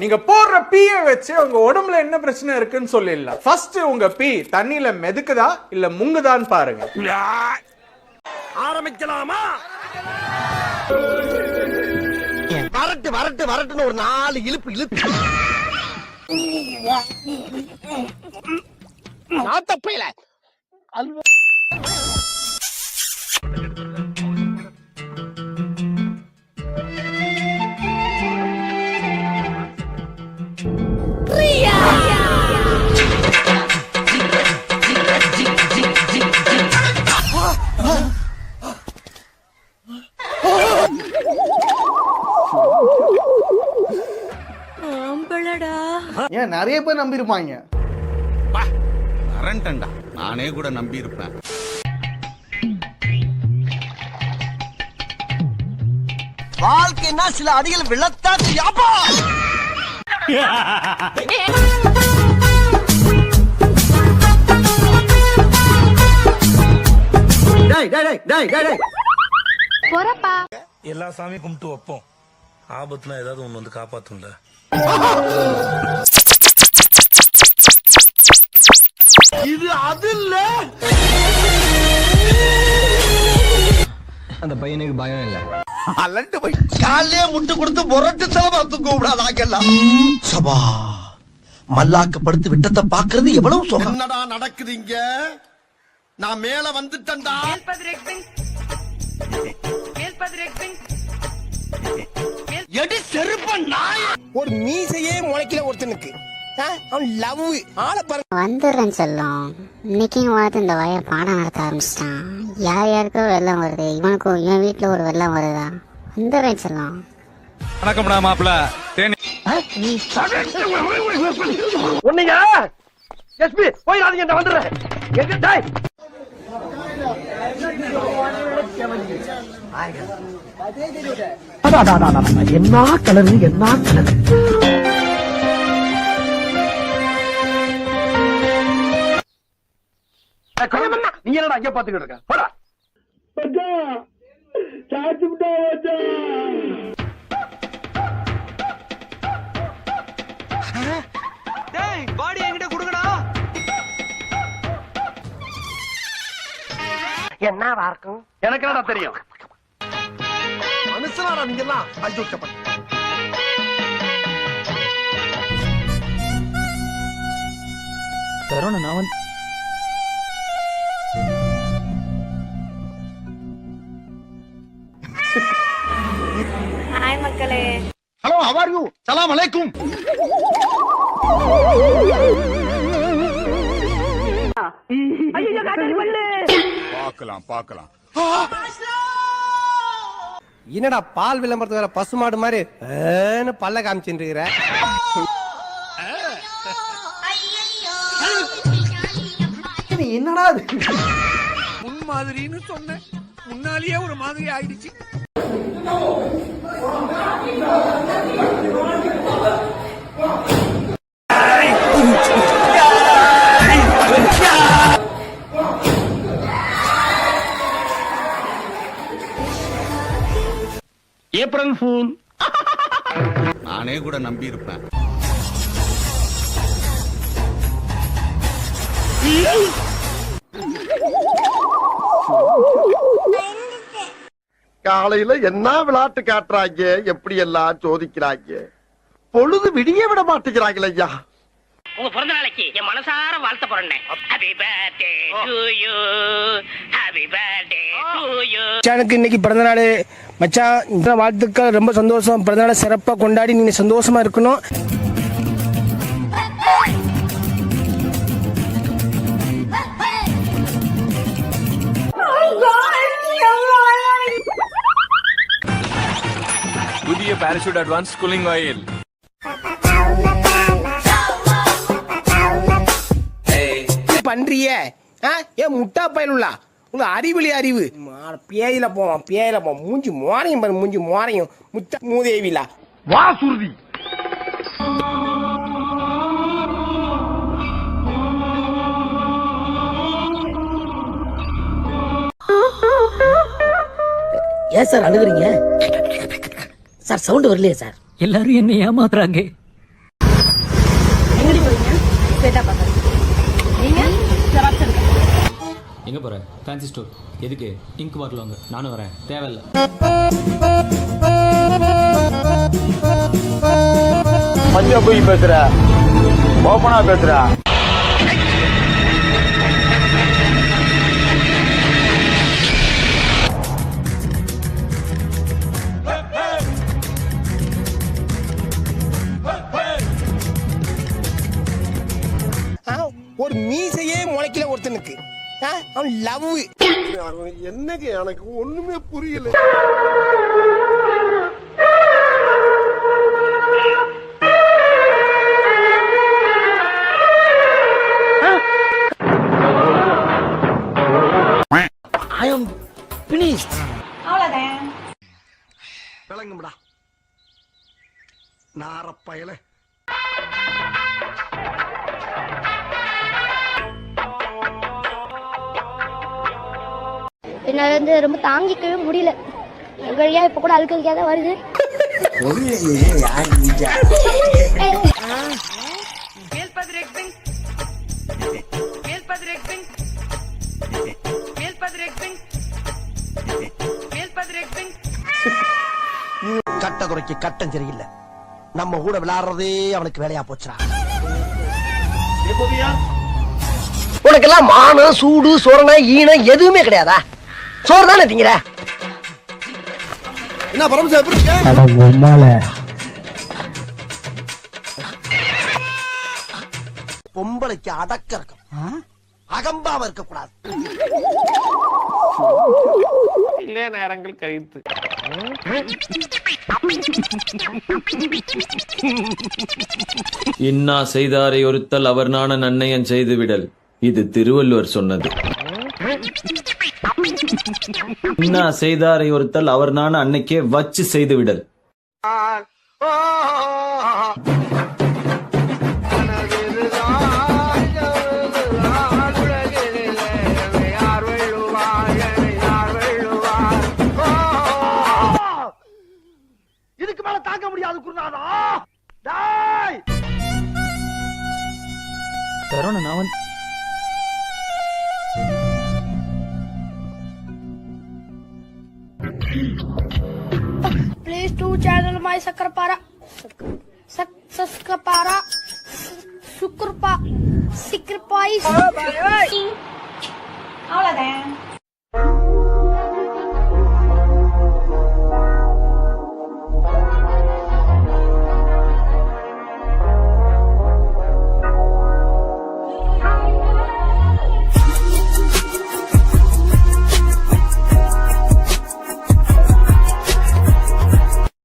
நீங்க போடுற பீய வச்சு உங்க உடம்புல என்ன பிரச்சனை இருக்குன்னு சொல்லிடலாம். ஃபர்ஸ்ட் உங்க பீ தண்ணியில மிதக்குதா இல்ல முங்குதான்னு பாருங்க. ஆரம்பிக்கலாமா? வரட்டு வரட்டு வரட்டுன்னு ஒரு 4 இழுப்பு இழுப்பு. நான் தப்பையில ஏன் நிறைய பேர் நம்பி இருப்பாங்க. நானே கூட நம்பி இருப்பேன். வாழ்க்கைன்னா சில அடிகள் விழத்தா தெரியாப்பா. எல்லா சாமி கும்பிட்டு வைப்போம். ஆபத்துனா ஏதாவது ஒண்ணு வந்து காப்பாத்தும்ல. இது அது இல்ல. அந்த பையனுக்கு பயம் இல்ல. அலண்டு போய் காலையே முட்டு கொடுத்து முரட்டு செலவா தூக்க விடாதாங்கெல்லாம். சபா மல்லாக்க படுத்து விட்டத்தை பாக்குறது எவ்வளவு சுகம். என்னடா நடக்குது இங்க? நான் மேல வந்துட்டேன்டா. எடி செருப்ப நாய். ஒரு மீசையே முளைக்கல ஒருத்தனுக்கு. வந்துடுறேன் செல்லம். இன்னைக்கு பார்த்து இந்த வய பாடம் நடத்த ஆரம்பிச்சிட்டான். யார் யாருக்கோ வெள்ளம் வருது, இவனுக்கும் இவன் வீட்டுல ஒரு வெள்ளம் வருதா? வந்துடுறேன் செல்லம். வணக்கம்டா மாப்பிள்ள. ஒண்ணுங்க எஸ்பி போயிடாதீங்க, நான் வந்துடுறேன். எங்க டாய் என்ன கலரு என்ன கலரு. நீங்க என்னடா அங்க பாத்துக்கிட்டு இருக்க? போடா. டேய் பாடி என்கிட்ட குடுங்கடா. என்னவா இருக்கும்? எனக்கு என்னடா தெரியும்? மனுஷனாடா நீங்க எல்லாம். அஜூச்சப்பட்ட தரோன நான் ஹாய் மக்களே. Hello, how are you? சலாம் அலைக்கும். ஐயோ காட்டடி பல்லு. பார்க்கலாம். என்னடா பால் விளம்பரத்து வேற பசுமாடு மாதிரி பல்ல காமிச்சுட்டு இருக்கிற? என்னடா முன்மாதிரின்னு சொன்னேன், முன்னாலேயே ஒரு மாதிரி ஆயிடுச்சு. April fool. நானே கூட நம்பி இருப்பேன். காலையில என்ன விளையாட்டு காட்டுறாங்க, எப்படி எல்லாம் சோதிக்கிறாங்க. பொழுது விடிய விட மாட்டேங்கிறாங்களே ஐயா. உங்க பிறந்த நாளைக்கு என் மனசார வாழ்த்த போறேன். Happy birthday to you, happy birthday to you. மச்சானுக்கு இன்னைக்கு பிறந்த நாள். மச்சான் இந்த வாழ்த்துக்கள், ரொம்ப சந்தோஷம். பிறந்த நாளை சிறப்பா கொண்டாடி நீங்க சந்தோஷமா இருக்கணும். புதிய பாராசூட் அட்வான்ஸ் கூலிங் ஆயில். பண்றிய ஏன் முட்டா பயனுள்ளா? உங்க அறிவிலி அறிவு பேயில போவான் மூஞ்சி மோரையும் பாரு, மூஞ்சி மோரையும் முத்த மூதேவிலா வா சுருதி. ஏன் சார் அழுகுறீங்க சார்? சவுண்ட் வரலையே சார். எல்லாரும் என்ன ஏமாத்துறாங்க. ஸ்ட்ரைட்டா பாக்குறேன். நீங்க ஜெராக்ஸ் எடுக்க. எங்க போற? Fancy store. எதுக்கு? இங்க் பாட்டில் வாங்க. நானும் வரேன். தேவையில்ல. பஞ்சா போய் பேசுற, ஓபனா பேசுற. ஒரு மீசையே முளைக்கல ஒருத்தனுக்கு அவன் லவ் என்னங்க எனக்கு ஒண்ணுமே புரியல. I am finished. அவ்வளவுதான். விளங்கும்டா நாரப்பயல. என்னால வந்து ரொம்ப தாங்கிக்கவே முடியல. வழியா இப்ப கூட அழுக்கழிக்கா தான் வருது. கட்ட குறைக்கு கட்டம் சரியில்லை. நம்ம கூட விளையாடுறதே அவனுக்கு வேலையா போச்சுடா. உனக்கெல்லாம் மானம் சூடு சோரணை ஈனம் எதுவுமே கிடையாதா? சோறு தானே திங்கிற? என்ன பரமசா எப்படி இருக்க? பொம்பளைக்கு அடக்க இருக்கும், அகம்பாவ இருக்க கூடாது. நேரங்கள் கழித்து இன்னா செய்தாரை ஒருத்தல் அவர் நாண நன்னயன் செய்து விடல். இது திருவள்ளுவர் சொன்னது. இன்னா செய்தாரை ஒருத்தல் அவர் நாண அன்னைக்கே வச்சு செய்து விடல். இதுக்கு மேல தாங்க முடியாது குருநாதா. டேய் தரோன நான் வந்து Please do channel my Sakrapara. Sakrapara. Sukrpa. Sikrpais. அவ்வளவுதான்.